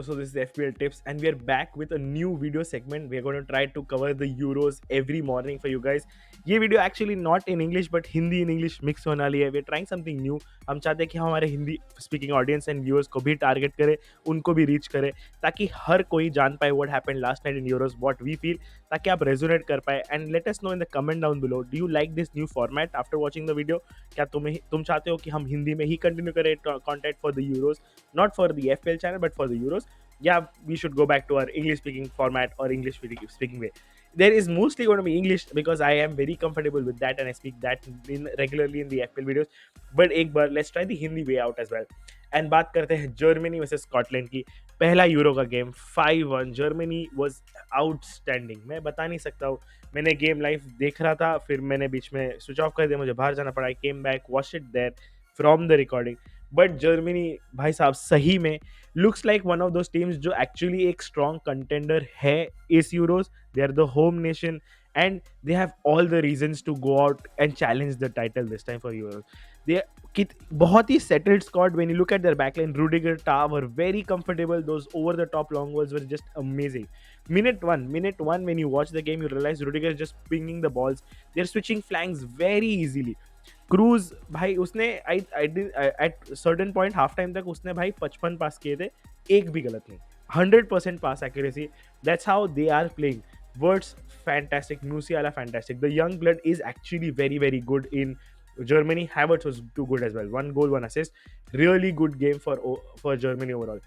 So this is FPL Tips, and we are back with a new video segment. We are going to try to cover the Euros every morning for you guys. ये video actually not in English but Hindi in English mix होने वाली है. We are trying something new. हम चाहते हैं कि हमारे Hindi speaking audience and viewers को भी टारगेट करे, उनको भी रीच करे, ताकि हर कोई जान पाए what happened last night in Euros, what we feel, ताकि आप रेजोनेट कर पाए. And let us know in the comment down below, do you like this new format after watching the video? क्या तुम चाहते हो कि हम हिंदी में ही कंटिन्यू करें content for the Euros, not for the FPL channel but for the Euros? Yeah, we should go back to our English speaking format or English speaking way. There is mostly going to be English because I am very comfortable with that and I speak that regularly in the FPL videos. But एक बार let's try the Hindi way out as well. And बात करते हैं Germany versus Scotland की. पहला euro का game 5-1. Germany was outstanding. मैं बता नहीं सकता हूँ. मैंने गेम लाइव देख रहा था, फिर मैंने बीच में स्विच ऑफ कर दिया, मुझे बाहर जाना पड़ा. I came back, watch it there from the recording. But Germany भाई साहब सही में looks like one of those teams जो एक्चुअली एक स्ट्रॉन्ग कंटेंडर है इस Euros. They are the home nation and they have all the reasons to go out and challenge the title this time for Euros. They बहुत ही settled squad. When you look at their backline, Rudiger, Tah were very comfortable. Those over the top long balls were just amazing. Minute one, when you watch the game, you realize Rudiger is just pinging the balls. They're switching flanks very easily. Cruise भाई उसने at certain point half time तक उसने भाई 55 पास किए थे, एक भी गलत नहीं. 100% pass accuracy. That's how they are playing. Words fantastic, Musiala fantastic. The young blood is actually very very good in Germany. Havertz was too good as well. 1 goal, 1 assist. Really good game for Germany overall.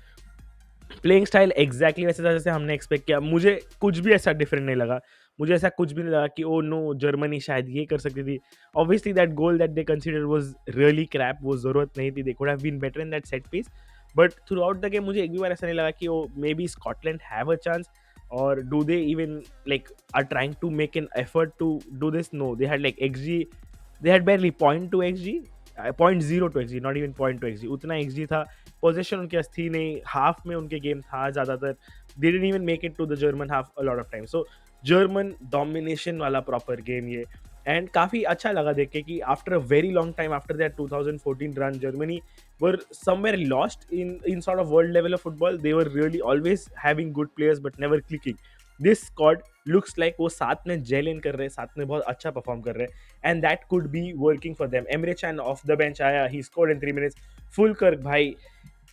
Playing style exactly वैसे था जैसे हमने expect किया. मुझे कुछ भी ऐसा different नहीं लगा. मुझे ऐसा कुछ भी नहीं लगा कि ओ नो जर्मनी शायद ये कर सकती थी. Obviously that goal that they consider was really crap. वो जरूरत नहीं थी. They could have been better in that set piece. But throughout the game मुझे एक भी बार ऐसा नहीं लगा कि oh maybe Scotland have a chance or do they even like are trying to make an effort to do this? No, they had like xg, they had barely 0.2 xg, 0.02 xg, not even 0.2 xg. उतना xg था. Position उनके पास थी नहीं. Half में उनके game था ज़्यादातर. They didn't even make it to the German half a lot of time. So German domination वाला प्रॉपर गेम ये. एंड काफ़ी अच्छा लगा देख के कि after a very long time, after that 2014 run, Germany were somewhere lost in sort of world level of football. They were really always having good players but never clicking. This squad looks like वो साथ में jail इन कर रहे हैं, साथ में बहुत अच्छा परफॉर्म कर रहे हैं. And that could be working for them. Emre Can off the bench आया, he scored in 3 minutes. Fullkrug भाई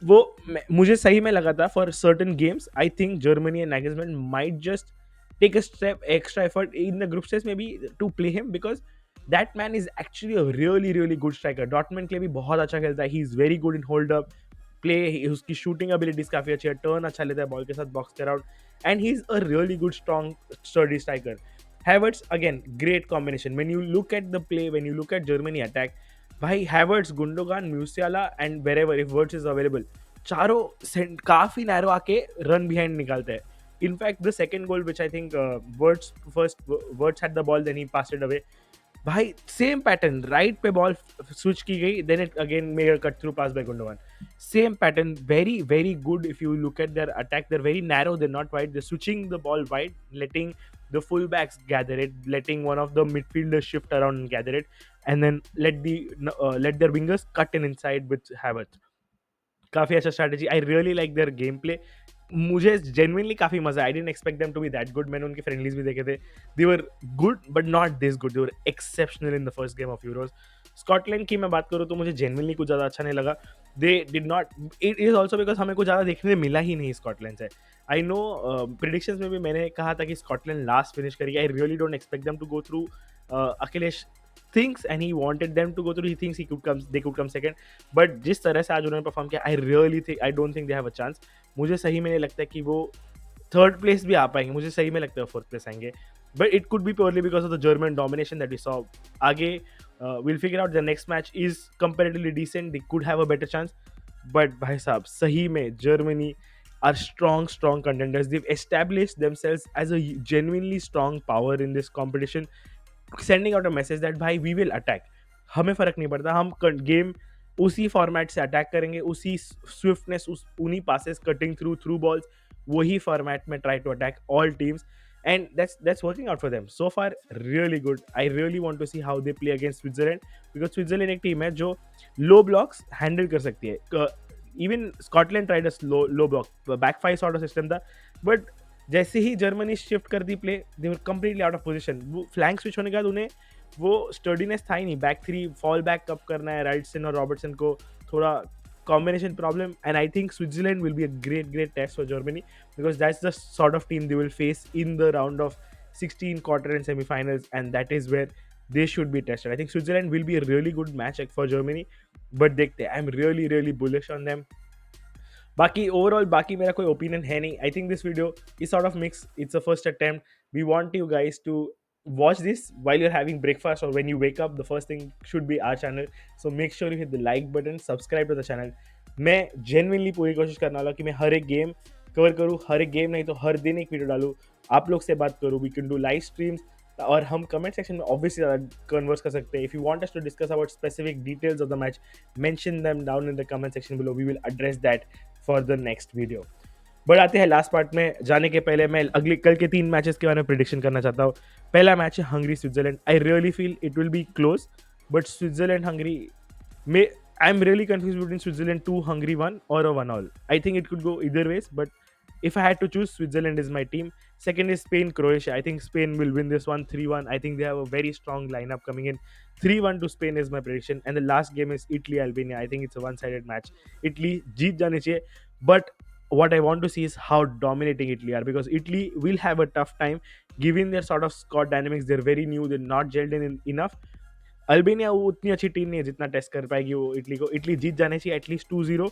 वो मुझे सही में लगा था for certain games. I think Germany and Nagelsmann might just take a step extra effort in the group stage में भी to play him, because that man is actually a really really good striker. डॉटमैन के लिए भी बहुत अच्छा खेलता है. He is very good in hold up play. उसकी शूटिंग एबिलिटीज काफी अच्छी है. टर्न अच्छा लेता है बॉल के साथ, बॉक्स के around. And he is a really good strong sturdy striker. Havertz again, great combination. When you look at the play, when you look at Germany attack, भाई Havertz, Gundogan, Musiala and wherever if Wirtz is available, चारों काफी narrow आके run behind निकालते हैं. In fact, the second goal, which I think Wirtz had the ball, then he passed it away. भाई same pattern, right पे ball switch की गई, then it again made a cut through pass by Gundogan. Same pattern, very very good. If you look at their attack, they're very narrow, they're not wide. They're switching the ball wide, letting the fullbacks gather it, letting one of the midfielders shift around and gather it, and then let their wingers cut in inside with Havertz. काफ़ी अच्छा strategy. I really like their game play. मुझे genuinely काफ़ी मजा. I didn't expect them to be that good. मैंने उनके friendlies भी देखे थे. They were good but not this good. They were exceptional in the first game of Euros. Scotland की मैं बात करूँ तो मुझे जेन्युइनली कुछ ज़्यादा अच्छा नहीं लगा. They did not. It is also because हमें कुछ ज़्यादा देखने मिला ही नहीं स्कॉटलैंड से. आई नो प्रिडिक्शंस में भी मैंने कहा था कि स्कॉटलैंड लास्ट फिनिश करेगी. I really don't expect them to go through. Akhilesh thinks and he wanted them to go through. He thinks they could come second. But जिस तरह से आज उन्होंने परफॉर्म किया, I don't think they have a chance. मुझे सही में नहीं लगता कि वो थर्ड प्लेस भी आ पाएंगे. मुझे सही में लगता है फोर्थ प्लेस आएंगे. But it could be purely because of the German domination that we saw. आगे we'll figure out the next match is comparatively decent. They could have a better chance. But भाई साहब सही में Germany are strong contenders. They've established themselves as a genuinely strong power in this competition, sending out a message that भाई we will attack. हमें फ़र्क नहीं पड़ता. हम गेम उसी फॉर्मेट से अटैक करेंगे, उसी स्विफ्टनेस, उन्हीं पासेस, कटिंग थ्रू बॉल्स, वही फॉर्मेट में try to attack all teams. And that's working out for them so far. Really good. I really want to see how they play against Switzerland, because Switzerland एक team है जो low blocks handle कर सकती है. Even Scotland tried a low block back five sort of system था, but जैसे ही Germany shift कर दी play, they were completely out of position. वो फ्लैंक स्विच होने के बाद उन्हें वो स्टर्डीनेस था ही नहीं। बैक थ्री फॉल बैक कब करना है, राइटसन और रॉबर्टसन को थोड़ा combination problem, and I think Switzerland will be a great test for Germany, because that's the sort of team they will face in the round of 16 quarter and semi-finals, and that is where they should be tested. I think Switzerland will be a really good match for Germany, but I'm really bullish on them. बाकी overall बाकी मेरा कोई opinion है नहीं। I think this video is sort of mix, it's a first attempt. We want you guys to watch this while you're having breakfast or when you wake up. The first thing should be our channel, so make sure you hit the like button, subscribe to the channel. मैं genuinely पूरी कोशिश करने वाला हूँ कि मैं हर एक game cover करूँ, हर एक गेम नहीं तो हर दिन एक वीडियो डालूँ, आप लोग से बात करूँ। We can do live streams, और हम कमेंट सेक्शन में ऑब्वियसली ज़्यादा कन्वर्स कर सकते हैं। If you want us to discuss about specific details of the match, mention them down in the comment section below, we will address that for the next video. But आते हैं last part में। जाने के पहले मैं अगले कल के 3 मैचेस के बारे में प्रिडिक्शन करना चाहता हूँ। पहला मैच है Hungary Switzerland. I really feel it will be close, but Switzerland Hungary में I am really confuse between Switzerland 2 Hungary 1 और a 1-all. I think it could go either ways, but if I had to choose, Switzerland is my team. Second is Spain Croatia. I think Spain will win this one 3-1. I think they have a very strong lineup coming in. 3-1 to Spain is my prediction. And the last game is Italy Albania. I think it's a one-sided match. Italy jeet jane chahiye, but what I want to see is how dominating Italy are, because Italy will have a tough time given their sort of squad dynamics. They're very new, they're not gelled in enough. Albania वो उतनी अच्छी team नहीं है जितना test कर पाएगी वो Italy को। इटली जीत जाने चाहिए at least 2-0,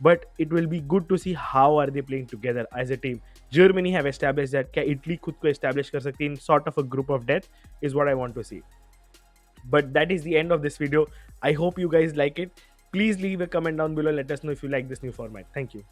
but it will be good to see how are they playing together as a team. Germany have establish that, क्या इटली खुद को एस्टैब्लिश कर सकती है in sort of a group of death, is what I want to see. But that is the end of this video. I hope you guys like it. Please leave a comment down below, let us know if you like this new format. Thank you.